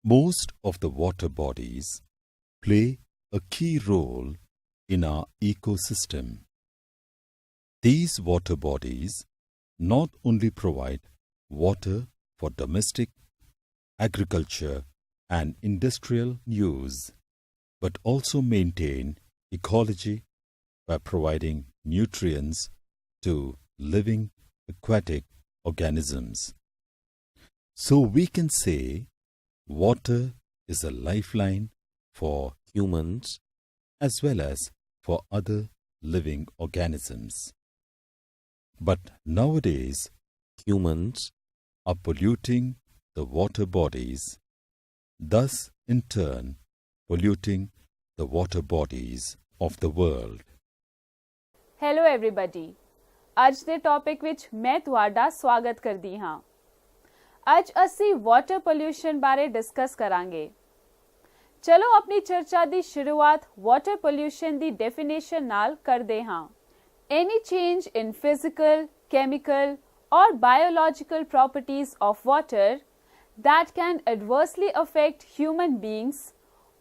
Most of the water bodies play a key role in our ecosystem. These water bodies not only provide water for domestic, agriculture and industrial use, but also maintain ecology by providing nutrients to living aquatic organisms. So we can say water is a lifeline for humans as well as for other living organisms. But nowadays, humans are polluting the water bodies, thus in turn polluting the water bodies of the world. Hello everybody, ਅੱਜ ਦੇ topic ਵਿੱਚ ਮੈਂ ਤੁਹਾਡਾ ਸਵਾਗਤ ਕਰਦੀ ਹਾਂ। ਅੱਜ ਅਸੀਂ ਵਾਟਰ ਪੋਲਿਊਸ਼ਨ ਬਾਰੇ ਡਿਸਕਸ ਕਰਾਂਗੇ। ਚਲੋ ਆਪਣੀ ਚਰਚਾ ਦੀ ਸ਼ੁਰੂਆਤ ਵਾਟਰ ਪੋਲਿਊਸ਼ਨ ਦੀ ਡੈਫੀਨੇਸ਼ਨ ਨਾਲ ਕਰਦੇ ਹਾਂ। Any change in physical, chemical or biological properties of water that can adversely affect human beings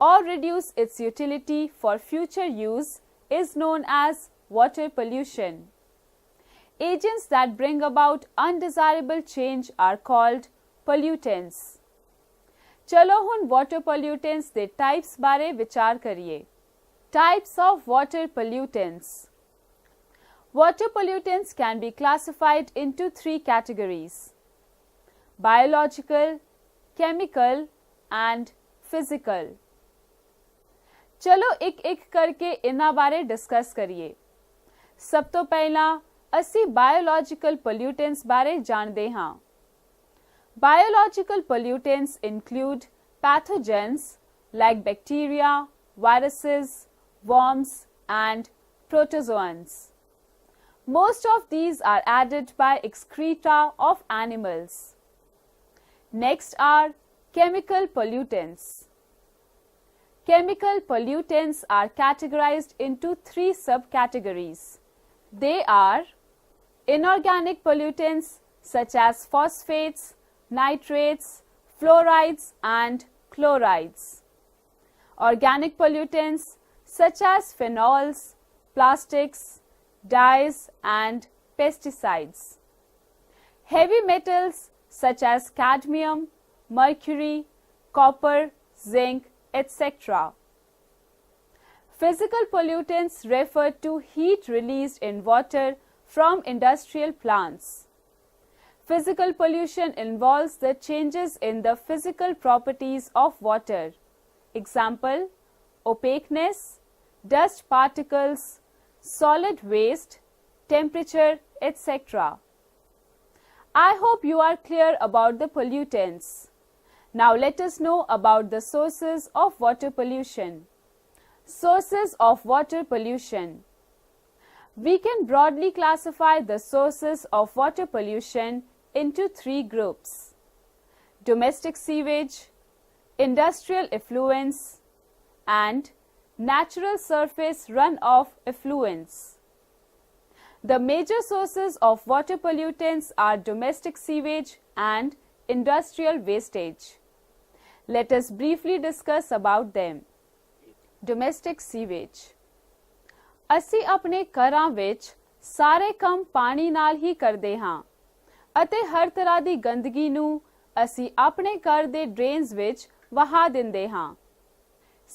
or reduce its utility for future use is known as water pollution. Agents that bring about undesirable change are called pollutants. चलो हुन water pollutants ਦੇ types ਬਾਰੇ ਵਿਚਾਰ ਕਰੀਏ। Types of water pollutants. Water pollutants can be classified into three categories: biological, chemical and physical. चलो एक करके इन्हां बारे डिस्कस करिए। सब तो पहला ਅਸੀਂ biological pollutants ਬਾਰੇ ਜਾਣਦੇ ਹਾਂ। Biological pollutants include pathogens like bacteria, viruses, worms and protozoans. Most of these are added by excreta of animals. Next are chemical pollutants. Chemical pollutants are categorized into three subcategories. They are inorganic pollutants such as phosphates, nitrates, fluorides and chlorides. Organic pollutants such as phenols, plastics, dyes and pesticides. Heavy metals such as cadmium, mercury, copper, zinc, etc. Physical pollutants refer to heat released in water from industrial plants. Physical pollution involves the changes in the physical properties of water. Example: opaqueness, dust particles, solid waste, temperature, etc. I hope you are clear about the pollutants. Now let us know about the sources of water pollution. Sources of water pollution. We can broadly classify the sources of water pollution into three groups: domestic sewage, industrial effluents, and natural surface runoff effluents. The major sources of water pollutants are domestic sewage and industrial wastage. Let us briefly discuss about them. Domestic sewage. ਅਸੀਂ ਆਪਣੇ ਘਰਾਂ ਵਿੱਚ ਸਾਰੇ ਕੰਮ ਪਾਣੀ ਨਾਲ ਹੀ ਕਰਦੇ ਹਾਂ ਅਤੇ ਹਰ ਤਰ੍ਹਾਂ ਦੀ ਗੰਦਗੀ ਨੂੰ ਅਸੀਂ ਆਪਣੇ ਘਰ ਦੇ ਡਰੇਨਸ ਵਿੱਚ ਵਹਾ ਦਿੰਦੇ ਹਾਂ।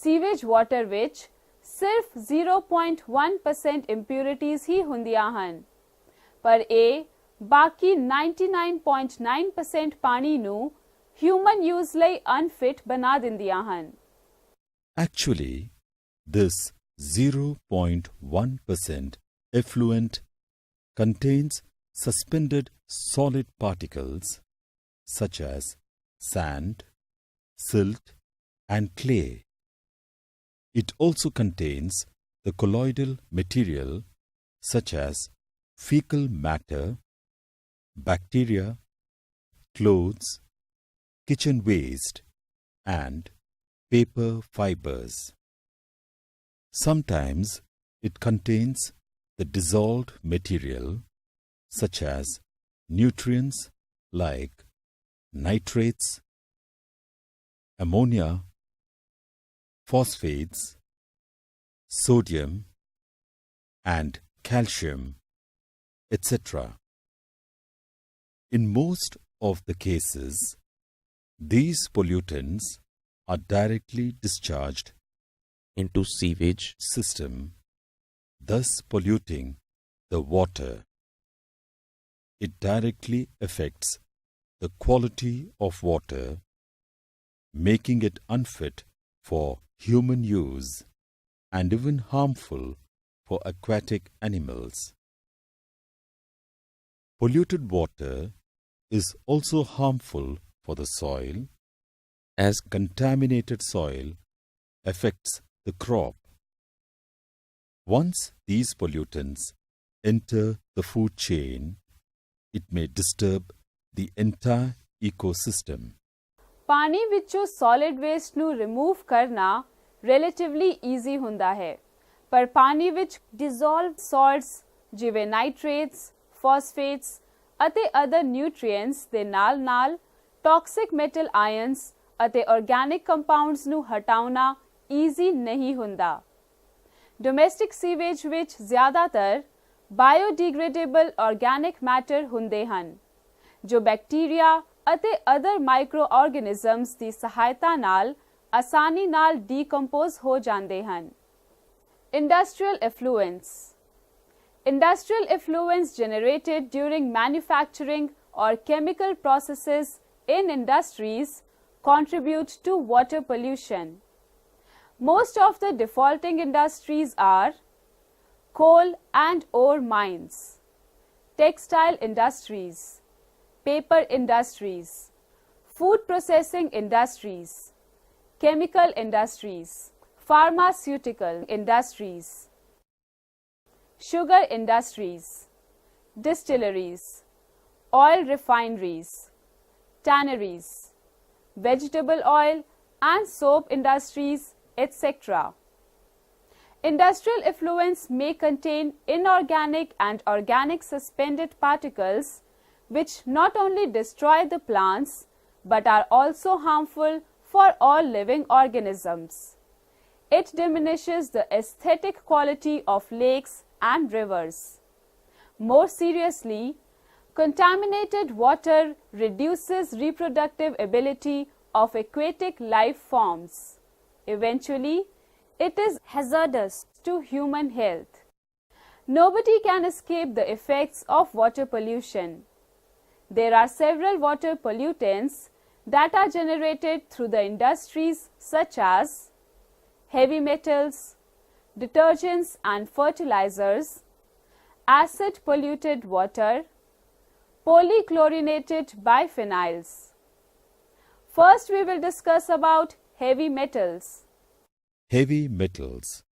ਸੀਵੇਜ ਵਾਟਰ ਵਿੱਚ ਸਿਰਫ 0.1% ਇੰਪਿਉਰਿਟੀਜ਼ ਹੀ ਹੁੰਦੀਆਂ ਹਨ, ਪਰ ਇਹ ਬਾਕੀ 99.9% ਪਾਣੀ ਨੂੰ ਹਿਊਮਨ ਯੂਜ਼ ਲਈ ਅਨਫਿਟ ਬਣਾ ਦਿੰਦੀਆਂ ਹਨ। Actually, this 0.1% effluent contains suspended solid particles such as sand, silt and clay. It also contains the colloidal material such as fecal matter, bacteria, clothes, kitchen waste and paper fibers. Sometimes it contains the dissolved material such as nutrients like nitrates, ammonia, phosphates, sodium, and calcium, etc. In most of the cases, these pollutants are directly discharged into sewage system, thus polluting the water. It directly affects the quality of water, making it unfit for human use and even harmful for aquatic animals. Polluted water is also harmful for the soil, as contaminated soil affects the crop. Once these pollutants enter the food chain, it may disturb the entire ecosystem. ਪਾਣੀ ਵਿੱਚੋਂ solid waste ਨੂੰ remove ਕਰਨਾ relatively easy ਹੁੰਦਾ ਹੈ, ਪਰ ਪਾਣੀ ਵਿੱਚ dissolved ਸਾਲਟਸ ਜਿਵੇਂ ਨਾਈਟ੍ਰੇਟਸ, ਫਾਸਫੇਟਸ ਅਤੇ ਅਦਰ ਨਿਊਟ੍ਰੀਐਂਟਸ ਦੇ ਨਾਲ-ਨਾਲ ਟੌਕਸਿਕ ਮੈਟਲ ਆਇਨਸ ਅਤੇ ਆਰਗੈਨਿਕ ਕੰਪਾਊਂਡਸ ਨੂੰ ਹਟਾਉਣਾ ਈਜ਼ੀ ਨਹੀਂ ਹੁੰਦਾ। ਡੋਮੈਸਟਿਕ ਸੀਵੇਜ ਵਿੱਚ ਜ਼ਿਆਦਾਤਰ ਬਾਇਓਡੀਗ੍ਰੇਡੇਬਲ ਆਰਗੈਨਿਕ ਮੈਟਰ ਹੁੰਦੇ ਹਨ, ਜੋ ਬੈਕਟੀਰੀਆ ਅਤੇ ਅਦਰ ਮਾਈਕਰੋ ਆਰਗੈਨਿਜ਼ਮਸ ਦੀ ਸਹਾਇਤਾ ਨਾਲ ਆਸਾਨੀ ਨਾਲ ਡੀਕੰਪੋਜ਼ ਹੋ ਜਾਂਦੇ ਹਨ। Industrial effluents Industrial effluents generated during manufacturing or chemical processes in industries contribute to water pollution. Most of the defaulting industries are coal and ore mines, textile industries, paper industries, food processing industries, chemical industries, pharmaceutical industries, sugar industries, distilleries, oil refineries, tanneries, vegetable oil and soap industries, etc. Industrial effluents may contain inorganic and organic suspended particles which not only destroy the plants but are also harmful for all living organisms. It diminishes the aesthetic quality of lakes and rivers. More seriously, contaminated water reduces reproductive ability of aquatic life forms. Eventually, it is hazardous to human health. Nobody can escape the effects of water pollution. There are several water pollutants that are generated through the industries such as heavy metals, detergents and fertilizers, acid polluted water, polychlorinated biphenyls. First, we will discuss about heavy metals. Heavy metals.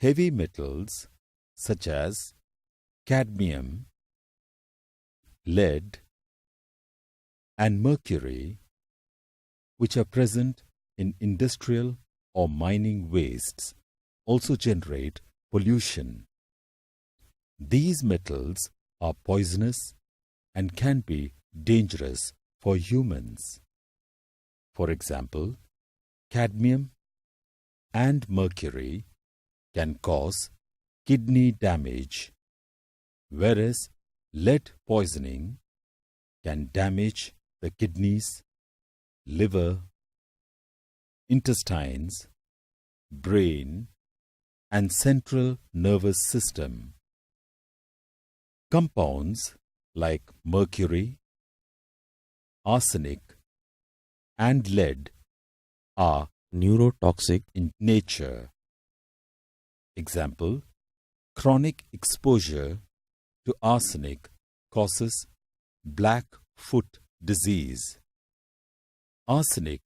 Heavy metals such as cadmium, lead, and mercury, which are present in industrial or mining wastes, also generate pollution. These metals are poisonous and can be dangerous for humans. For example, cadmium and mercury can cause kidney damage, whereas lead poisoning can damage the kidneys, liver, intestines, brain, and central nervous system. Compounds like mercury, arsenic, and lead are neurotoxic in nature. Example, chronic exposure to arsenic causes black foot disease. Arsenic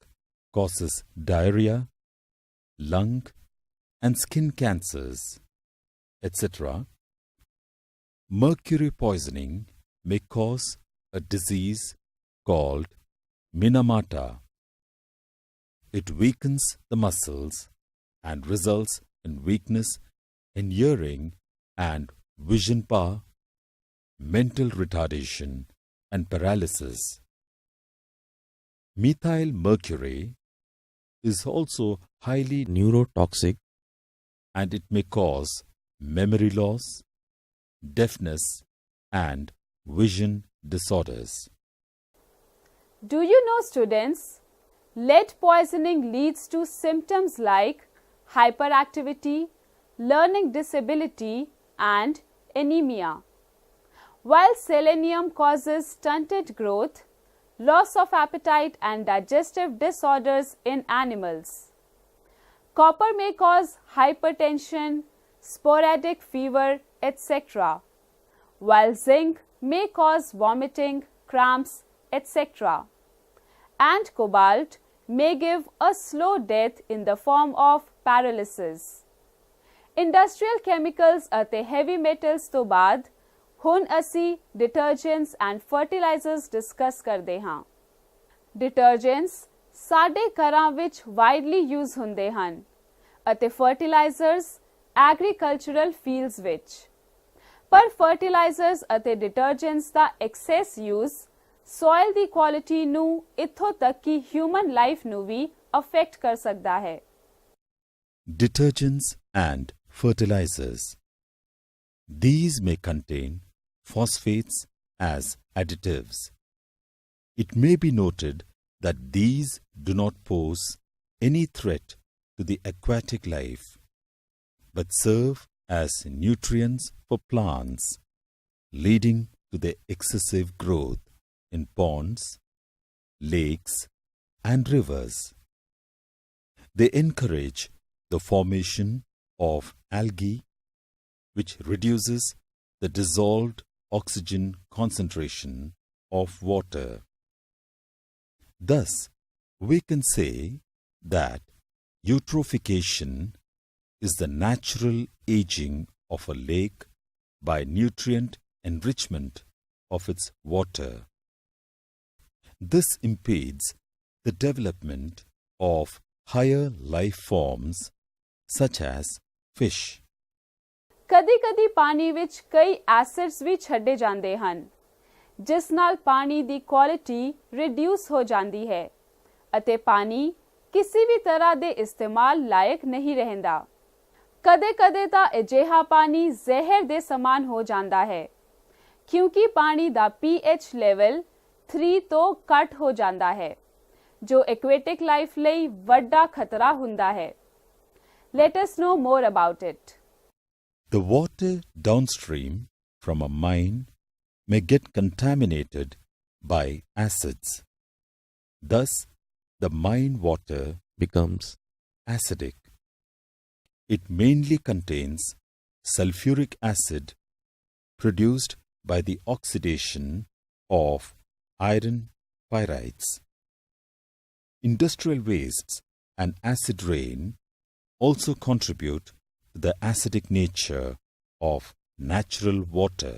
causes diarrhea, lung and skin cancers, etc. Mercury poisoning may cause a disease called Minamata. It weakens the muscles and results in weakness in hearing and vision power, mental retardation, and paralysis. Methyl mercury is also highly neurotoxic, and it may cause memory loss, deafness, and vision disorders. Do you know, students, lead poisoning leads to symptoms like hyperactivity, learning disability, and anemia, while selenium causes stunted growth, loss of appetite, and digestive disorders in animals. Copper may cause hypertension, sporadic fever, etc., while zinc may cause vomiting, cramps, etc., and cobalt may give a slow death in the form of paralysis. Industrial chemicals ਅਤੇ heavy metals ਤੋਂ ਬਾਅਦ ਹੁਣ ਅਸੀਂ detergents and fertilizers discuss ਕਰਦੇ ਹਾਂ। Detergents ਸਾਡੇ ਘਰਾਂ ਵਿੱਚ widely use ਹੁੰਦੇ ਹਨ ਅਤੇ fertilizers agricultural fields ਵਿੱਚ। ਪਰ fertilizers ਅਤੇ detergents ਦਾ excess use soil ਦੀ quality ਨੂੰ ਇੱਥੋਂ ਤੱਕ ਕਿ human life ਨੂੰ ਵੀ affect ਕਰ ਸਕਦਾ ਹੈ। Detergents and fertilizers. These may contain phosphates as additives. It may be noted that these do not pose any threat to the aquatic life, but serve as nutrients for plants, leading to their excessive growth in ponds, lakes, and rivers. They encourage the formation of algae, which reduces the dissolved oxygen concentration of water. Thus, we can say that eutrophication is the natural aging of a lake by nutrient enrichment of its water. This impedes the development of higher life forms such as fish. ਕਦੀ-ਕਦੀ ਪਾਣੀ ਵਿੱਚ ਕਈ acids ਵੀ ਛੱਡੇ ਜਾਂਦੇ ਹਨ, ਜਿਸ ਨਾਲ ਪਾਣੀ ਦੀ ਕੁਆਲਿਟੀ ਰਿਡਿਊਸ ਹੋ ਜਾਂਦੀ ਹੈ ਅਤੇ ਪਾਣੀ ਕਿਸੇ ਵੀ ਤਰ੍ਹਾਂ ਦੇ ਇਸਤੇਮਾਲ ਲਾਇਕ ਨਹੀਂ ਰਹਿੰਦਾ। ਕਦੇ-ਕਦੇ ਤਾਂ ਅਜਿਹਾ ਪਾਣੀ ਜ਼ਹਿਰ ਦੇ ਸਮਾਨ ਹੋ ਜਾਂਦਾ ਹੈ, ਕਿਉਂਕਿ ਪਾਣੀ ਦਾ pH ਲੈਵਲ 3 ਤੋਂ ਘੱਟ ਹੋ ਜਾਂਦਾ ਹੈ, ਜੋ ਐਕੁਆਟਿਕ ਲਾਈਫ ਲਈ ਵੱਡਾ ਖਤਰਾ ਹੁੰਦਾ ਹੈ। Let us know more about it. The water downstream from a mine may get contaminated by acids. Thus, the mine water becomes acidic. It mainly contains sulfuric acid produced by the oxidation of iron pyrites. Industrial wastes and acid rain also contribute to the acidic nature of natural water.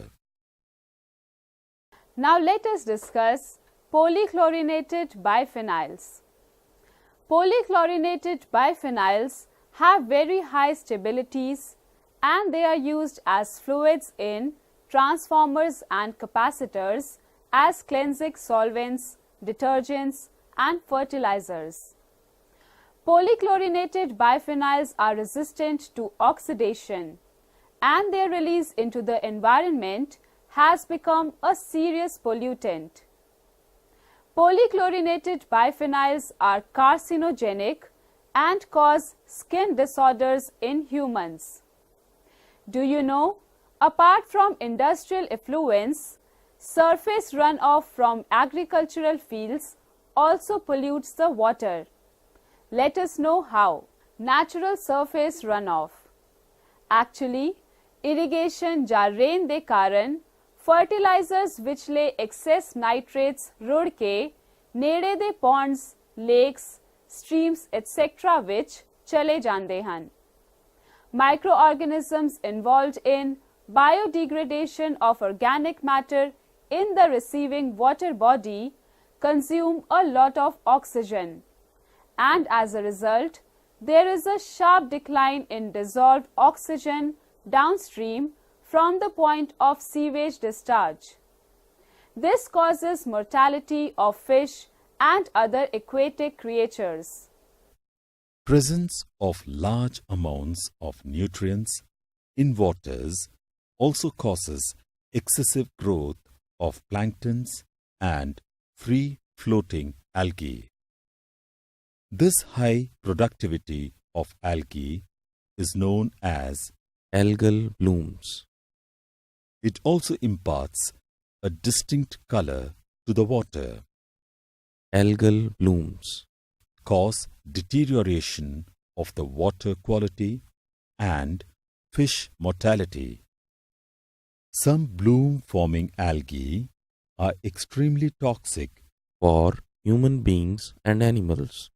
Now let us discuss polychlorinated biphenyls. Polychlorinated biphenyls have very high stabilities and they are used as fluids in transformers and capacitors, as cleansing solvents, detergents, and fertilizers. Polychlorinated biphenyls are resistant to oxidation, and their release into the environment has become a serious pollutant. Polychlorinated biphenyls are carcinogenic and cause skin disorders in humans. Do you know, apart from industrial effluents, surface runoff from agricultural fields also pollutes the water. Let us know how. Natural surface runoff. Actually, irrigation ਜਾਂ rain ਦੇ ਕਾਰਨ fertilizers ਵਿਚਲੇ excess nitrates ਰੁੜ ਕੇ ਨੇੜੇ ਦੇ ponds, lakes, streams, etc. ਵਿੱਚ ਚਲੇ ਜਾਂਦੇ ਹਨ। Microorganisms involved in biodegradation of organic matter in the receiving water body consume a lot of oxygen. And as a result, there is a sharp decline in dissolved oxygen downstream from the point of sewage discharge. This causes mortality of fish and other aquatic creatures. presence of large amounts of nutrients in waters also causes excessive growth of planktons and free-floating algae. This high productivity of algae is known as algal blooms. it also imparts a distinct color to the water, Algal blooms cause deterioration of the water quality and fish mortality. Some bloom-forming algae are extremely toxic. for human beings and animals.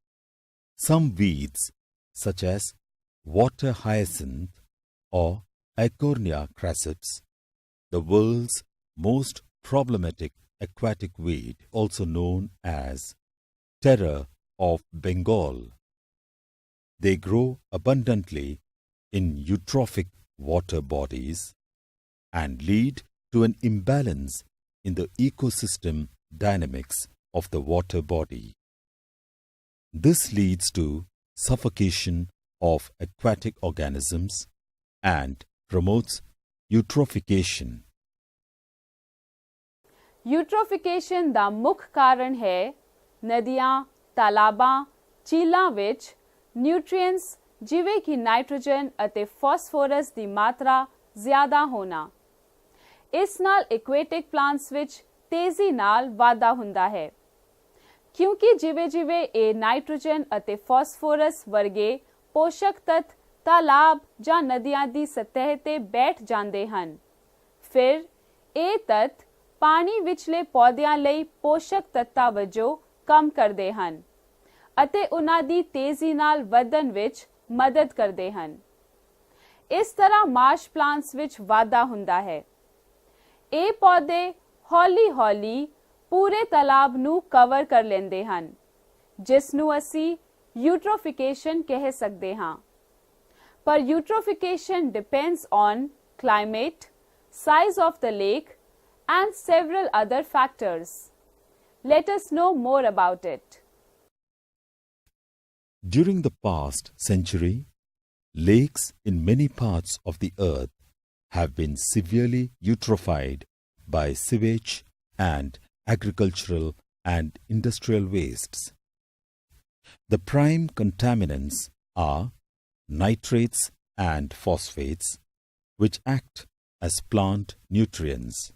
Some weeds, such as water hyacinth or Eichhornia crassips, the world's most problematic aquatic weed, also known as terror of Bengal. They grow abundantly in eutrophic water bodies and lead to an imbalance in the ecosystem dynamics of the water body. This leads to suffocation of aquatic organisms and promotes eutrophication. Eutrophication ਦਾ ਮੁੱਖ ਕਾਰਨ ਹੈ ਨਦੀਆਂ, ਤਾਲਾਬਾਂ, ਝੀਲਾਂ ਵਿੱਚ nutrients ਜਿਵੇਂ ਕਿ nitrogen ਅਤੇ ਫਾਸਫੋਰਸ ਦੀ ਮਾਤਰਾ ਜ਼ਿਆਦਾ ਹੋਣਾ। ਇਸ ਨਾਲ ਐਕੁਆਟਿਕ ਪਲਾਂਟਸ ਵਿੱਚ ਤੇਜ਼ੀ ਨਾਲ ਵਾਧਾ ਹੁੰਦਾ ਹੈ ਕਿਉਂਕਿ ਜਿਵੇਂ-ਜਿਵੇਂ ਇਹ ਨਾਈਟ੍ਰੋਜਨ ਅਤੇ ਫਾਸਫੋਰਸ ਵਰਗੇ ਪੋਸ਼ਕ ਤੱਤ ਤਾਲਾਬ ਜਾਂ ਨਦੀਆਂ ਦੀ ਸਤਹ ਤੇ ਬੈਠ ਜਾਂਦੇ ਹਨ, ਫਿਰ ਇਹ ਤੱਤ ਪਾਣੀ ਵਿਚਲੇ ਪੌਦਿਆਂ ਲਈ ਪੋਸ਼ਕ ਤੱਤਾਂ ਵਜੋਂ ਕੰਮ ਕਰਦੇ ਹਨ ਅਤੇ ਉਹਨਾਂ ਦੀ ਤੇਜ਼ੀ ਨਾਲ ਵਧਣ ਵਿੱਚ ਮਦਦ ਕਰਦੇ ਹਨ। ਇਸ ਤਰ੍ਹਾਂ ਮਾਰਸ਼ ਪਲਾਂਟਸ ਵਿੱਚ ਵਾਧਾ ਹੁੰਦਾ ਹੈ। ਇਹ ਪੌਦੇ ਹੌਲੀ-ਹੌਲੀ ਪੂਰੇ ਤਾਲਾਬ ਨੂੰ ਕਵਰ ਕਰ ਲੈਂਦੇ ਹਨ, ਜਿਸ ਨੂੰ ਅਸੀਂ यूट्रोफिकेशन कह सकते हाँ। पर eutrophication depends on climate, size of the lake and several other factors. Let us know more about it. During the past century, lakes in many parts of the earth have been severely eutrophied by sewage and agricultural and industrial wastes. The prime contaminants are nitrates and phosphates, which act as plant nutrients.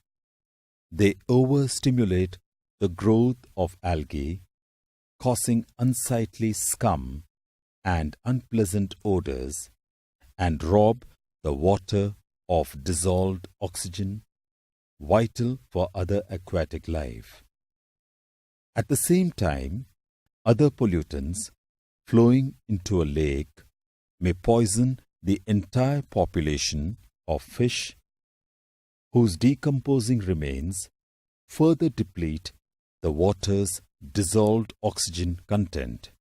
They overstimulate the growth of algae, causing unsightly scum and unpleasant odors, and rob the water of dissolved oxygen, vital for other aquatic life. At the same time, other pollutants flowing into a lake may poison the entire population of fish, whose decomposing remains further deplete the water's dissolved oxygen content.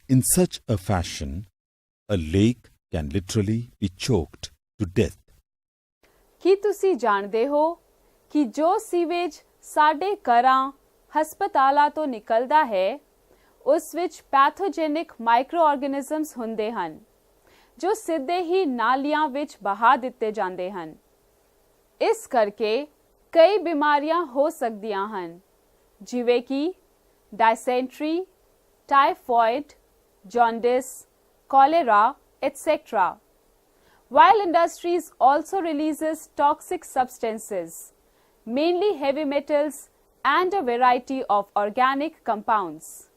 In such a fashion, a lake can literally be choked to death. ਕੀ ਤੁਸੀਂ ਜਾਣਦੇ ਹੋ ਕਿ ਜੋ sewage ਸਾਡੇ ਘਰਾਂ, ਹਸਪਤਾਲਾਂ ਤੋਂ ਨਿਕਲਦਾ ਹੈ, ਉਸ ਵਿੱਚ ਪੈਥੋਜੈਨਿਕ ਮਾਈਕਰੋ ਆਰਗੇਨਿਜ਼ਮਸ ਹੁੰਦੇ ਹਨ ਜੋ ਸਿੱਧੇ ਹੀ ਨਾਲੀਆਂ ਵਿੱਚ ਬਹਾ ਦਿੱਤੇ ਜਾਂਦੇ ਹਨ। ਇਸ ਕਰਕੇ ਕਈ ਬਿਮਾਰੀਆਂ ਹੋ ਸਕਦੀਆਂ ਹਨ, ਜਿਵੇਂ ਕਿ dysentery, typhoid, jaundice, cholera, etc. While industries also releases toxic substances, mainly heavy metals and a variety of organic compounds.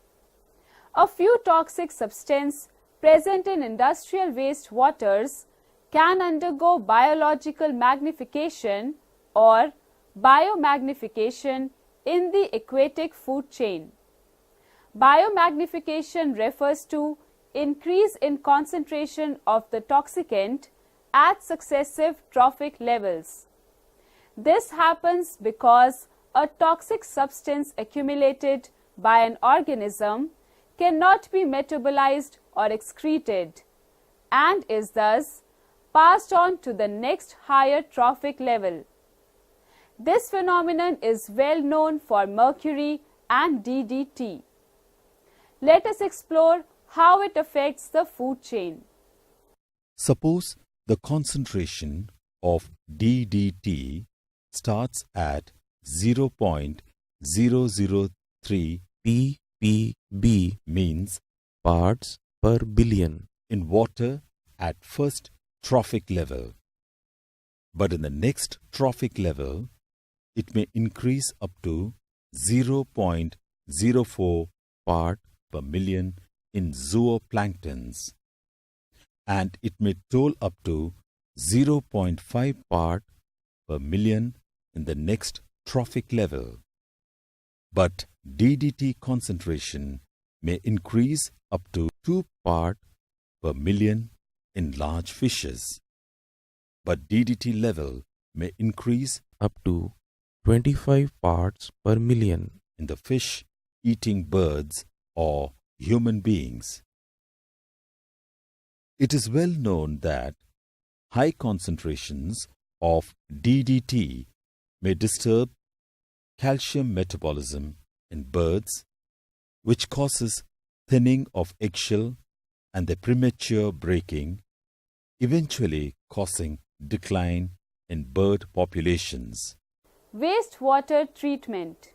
A few toxic substances present in industrial waste waters can undergo biological magnification or biomagnification in the aquatic food chain. Biomagnification refers to increase in concentration of the toxicant at successive trophic levels. This happens because a toxic substance accumulated by an organism cannot be metabolized or excreted and is thus passed on to the next higher trophic level. This phenomenon is well known for mercury and DDT. Let us explore how it affects the food chain. Suppose the concentration of DDT starts at 0.003 ppb means parts per billion. in water at first trophic level. But in the next trophic level, it may increase up to 0.04 part per million in zooplanktons, and it may toll up to 0.5 part per million in the next trophic level. But DDT concentration may increase up to 2 part per million in large fishes. But DDT level may increase Up to 25 parts per million. in the fish-eating birds or human beings. It is well known that high concentrations of DDT may disturb calcium metabolism in birds, which causes thinning of eggshell and their premature breaking, eventually causing decline in bird populations. Wastewater treatment.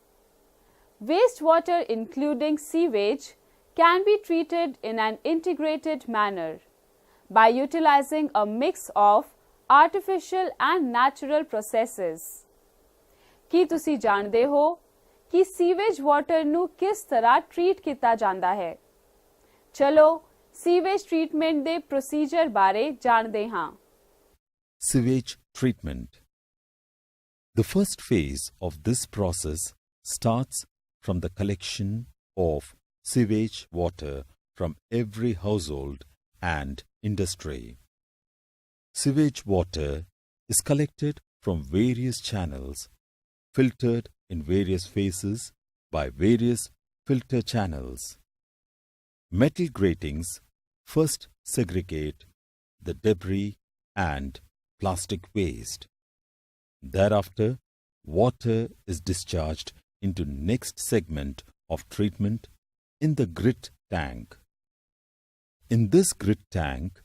Wastewater, including sewage, can be treated in an integrated manner by utilizing a mix of artificial and natural processes. ਕੀ ਤੁਸੀਂ ਜਾਣਦੇ ਹੋ ਕਿ sewage water ਨੂੰ ਕਿਸ ਤਰ੍ਹਾਂ treat ਕੀਤਾ ਜਾਂਦਾ ਹੈ? ਚਲੋ ਸੀਵੇਜ ਟ੍ਰੀਟਮੈਂਟ ਦੇ ਪ੍ਰੋਸੀਜਰ ਬਾਰੇ ਜਾਣਦੇ ਹਾਂ। Sewage treatment. The first phase of this process starts from the collection of sewage water from every household and industry. Sewage water is collected from various channels, filtered in various phases by various filter channels. Metal gratings first segregate the debris and plastic waste. Thereafter, water is discharged into next segment of treatment in the grit tank. In this grit tank,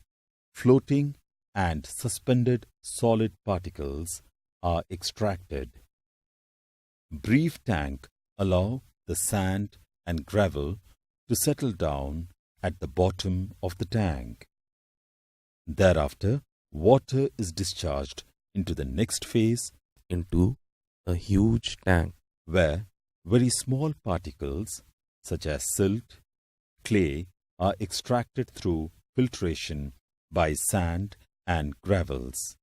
floating and suspended solid particles are extracted. Brief tank allow the sand and gravel to settle down at the bottom of the tank. Thereafter, water is discharged into the next phase into a huge tank where very small particles such as silt, clay are extracted through filtration by sand and gravels.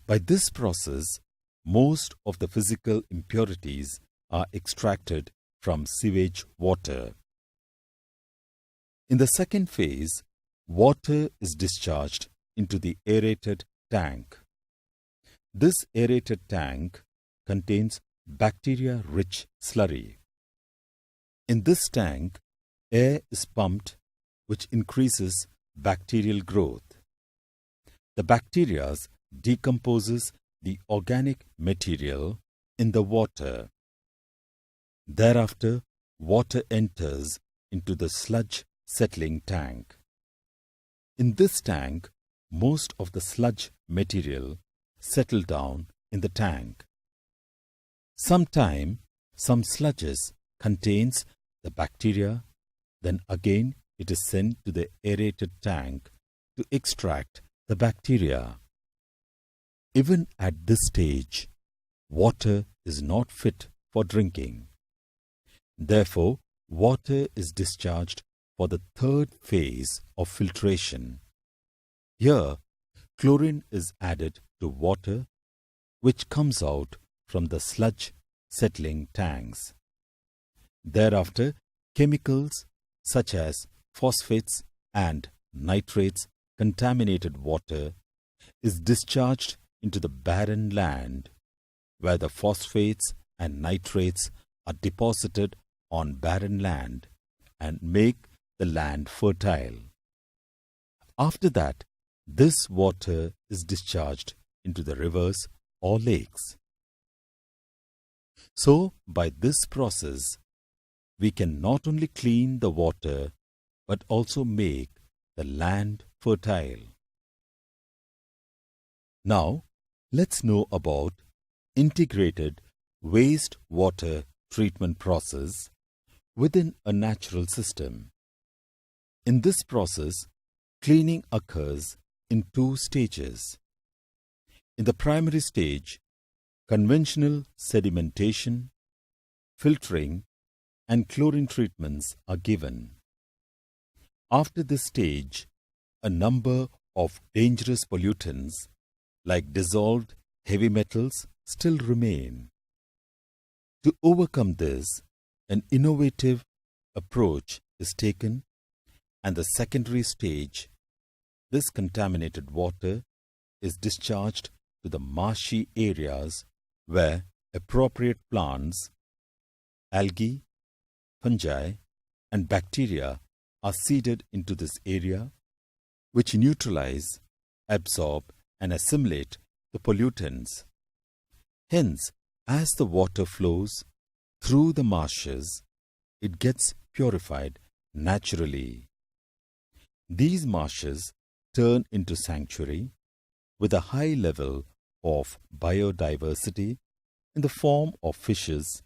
By this process, most of the physical impurities are extracted from sewage water. In the second phase, water is discharged into the aerated tank. This aerated tank contains bacteria-rich slurry. In this tank, air is pumped, which increases bacterial growth. The bacteria decomposes the organic material in the water. Thereafter, water enters into the sludge settling tank. In this tank, most of the sludge material settle down in the tank. Sometime, some sludges contains the bacteria, then again it is sent to the aerated tank to extract the bacteria. Even at this stage, water is not fit for drinking. Therefore, water is discharged for the third phase of filtration. Here, chlorine is added to water, which comes out from the sludge settling tanks. Thereafter, chemicals such as phosphates and nitrates contaminated water is discharged into the barren land, where the phosphates and nitrates are deposited on barren land and make the land fertile. After that, this water is discharged into the rivers or lakes. So, by this process, we can not only clean the water but also make the land fertile. Now, let's know about integrated wastewater treatment process within a natural system. In this process, cleaning occurs in two stages. In the primary stage, conventional sedimentation, filtering, and chlorine treatments are given. After this stage, a number of dangerous pollutants like dissolved heavy metals still remain. To overcome this, an innovative approach is taken, and the secondary stage, this contaminated water is discharged to the marshy areas where appropriate plants, algae, fungi, and bacteria are seeded into this area, which neutralize, absorb, and assimilate the pollutants. Hence, as the water flows through the marshes, it gets purified naturally. These marshes turn into sanctuary with a high level of biodiversity in the form of fishes,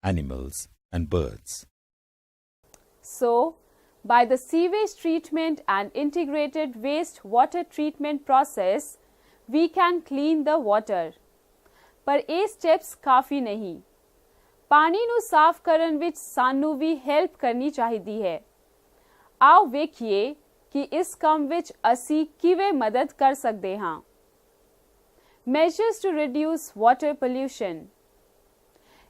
animals, and birds. So, by the sewage treatment and integrated wastewater treatment process, we can clean the water. पर ਇਹ steps ਕਾਫੀ ਨਹੀਂ। ਪਾਣੀ ਨੂੰ ਸਾਫ਼ ਕਰਨ ਵਿੱਚ ਸਾਨੂੰ ਵੀ help ਕਰਨੀ ਚਾਹੀਦੀ ਹੈ। ਆਓ ਵੇਖੀਏ ਕਿ ਇਸ ਕੰਮ ਵਿੱਚ ਅਸੀਂ ਕਿਵੇਂ ਮਦਦ ਕਰ ਸਕਦੇ ਹਾਂ। Measures to reduce water pollution।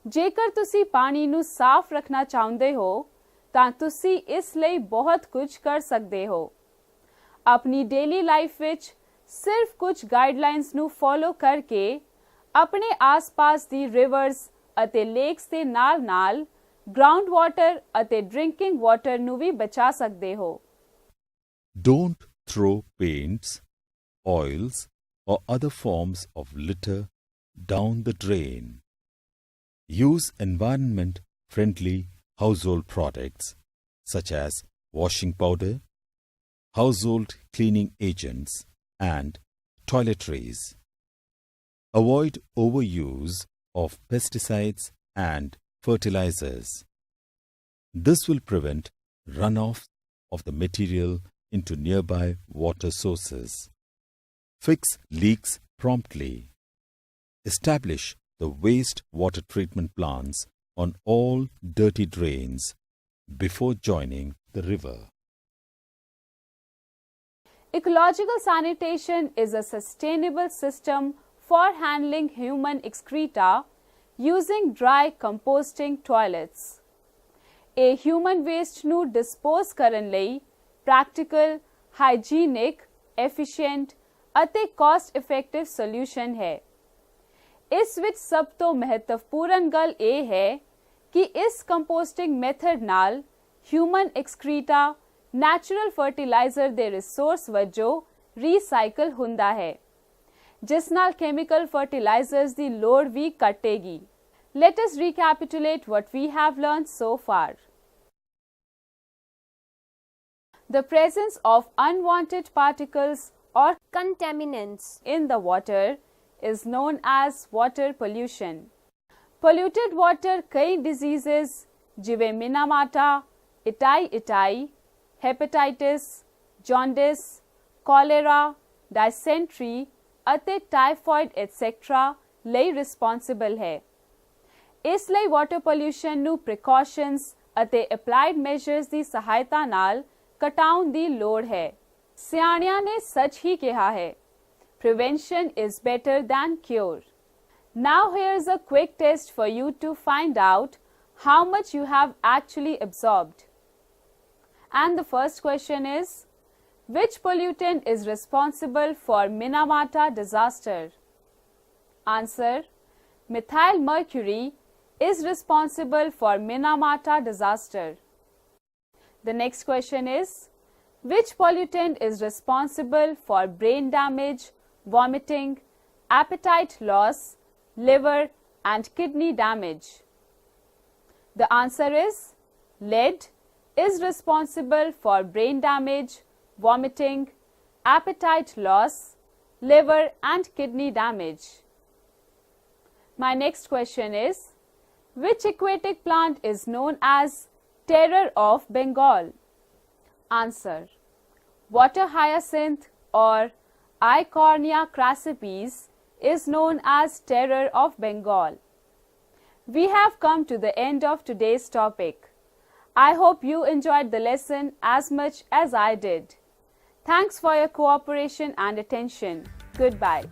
ਜੇਕਰ ਤੁਸੀਂ ਪਾਣੀ ਨੂੰ ਸਾਫ਼ ਰੱਖਣਾ ਚਾਹੁੰਦੇ ਹੋ ਤਾਂ ਤੁਸੀਂ ਇਸ ਲਈ ਬਹੁਤ ਕੁਝ ਕਰ ਸਕਦੇ ਹੋ। ਆਪਣੀ ਡੇਲੀ ਲਾਈਫ ਵਿੱਚ ਸਿਰਫ ਕੁਝ ਗਾਈਡਲਾਈਨਸ ਨੂੰ ਫੋਲੋ ਕਰਕੇ ਆਪਣੇ ਆਸ-ਪਾਸ ਦੀ ਰਿਵਰਸ ਅਤੇ ਲੇਕਸ ਦੇ ਨਾਲ-ਨਾਲ ਗਰਾਊਂਡ ਵਾਟਰ ਅਤੇ ਡਰਿੰਕਿੰਗ ਵਾਟਰ ਨੂੰ ਵੀ ਬਚਾ ਸਕਦੇ ਹੋ। Don't throw paints, oils, or other forms of litter down the drain. Use environment-friendly household products such as washing powder, household cleaning agents, and toiletries. Avoid overuse of pesticides and fertilizers. This will prevent runoff of the material into nearby water sources. Fix leaks promptly. Establish the waste-water treatment plants on all dirty drains before joining the river. Ecological sanitation is a sustainable system for handling human excreta using dry composting toilets. ਇਹ human waste ਨੂੰ dispose ਕਰਨ ਲਈ practical, hygienic, efficient ਅਤੇ caste effective solution ਹੈ। ਇਸ ਵਿੱਚ ਸਭ ਤੋਂ ਮਹੱਤਵਪੂਰਨ ਗੱਲ ਇਹ ਹੈ ਕਿ ਇਸ ਕੰਪੋਸਟਿੰਗ ਮੈਥਡ ਨਾਲ ਹਿਊਮਨ ਐਕਸਕ੍ਰੀਟਾ ਨੈਚੁਰਲ ਫਰਟੀਲਾਈਜ਼ਰ ਦੇ ਰਿਸੋਰਸ ਵਜੋਂ ਰੀਸਾਈਕਲ ਹੁੰਦਾ ਹੈ, ਜਿਸ ਨਾਲ ਕੈਮੀਕਲ ਫਰਟੀਲਾਈਜ਼ਰਸ ਦੀ ਲੋੜ ਵੀ ਘਟੇਗੀ। Let us recapitulate what we have learned so far. The presence of unwanted particles or contaminants in the water is known as water pollution. Polluted water कई diseases जिवे Minamata, itai, hepatitis, jaundice, cholera, dysentery ਅਤੇ typhoid etc. ਲਈ responsible ਹੈ। ਇਸ ਲਈ water pollution ਨੂੰ precautions ਅਤੇ applied measures ਦੀ ਸਹਾਇਤਾ ਨਾਲ ਘਟਾਉਣ ਦੀ ਲੋੜ ਹੈ। ਸਿਆਣਿਆਂ ਨੇ ਸੱਚ ਹੀ ਕਿਹਾ ਹੈ, prevention is better than cure. Now here's a quick test for you to find out how much you have actually absorbed. And the first question is, which pollutant is responsible for Minamata disaster? Answer: methyl mercury is responsible for Minamata disaster. The next question is, which pollutant is responsible for brain damage, vomiting, appetite loss, liver and kidney damage? The answer is lead is responsible for brain damage, vomiting, appetite loss, liver and kidney damage? My next question is, which aquatic plant is known as Terror of Bengal? Answer: water hyacinth or Eichhornia crassipes is known as Terror of Bengal. We have come to the end of today's topic. I hope you enjoyed the lesson as much as I did. Thanks for your cooperation and attention. Goodbye.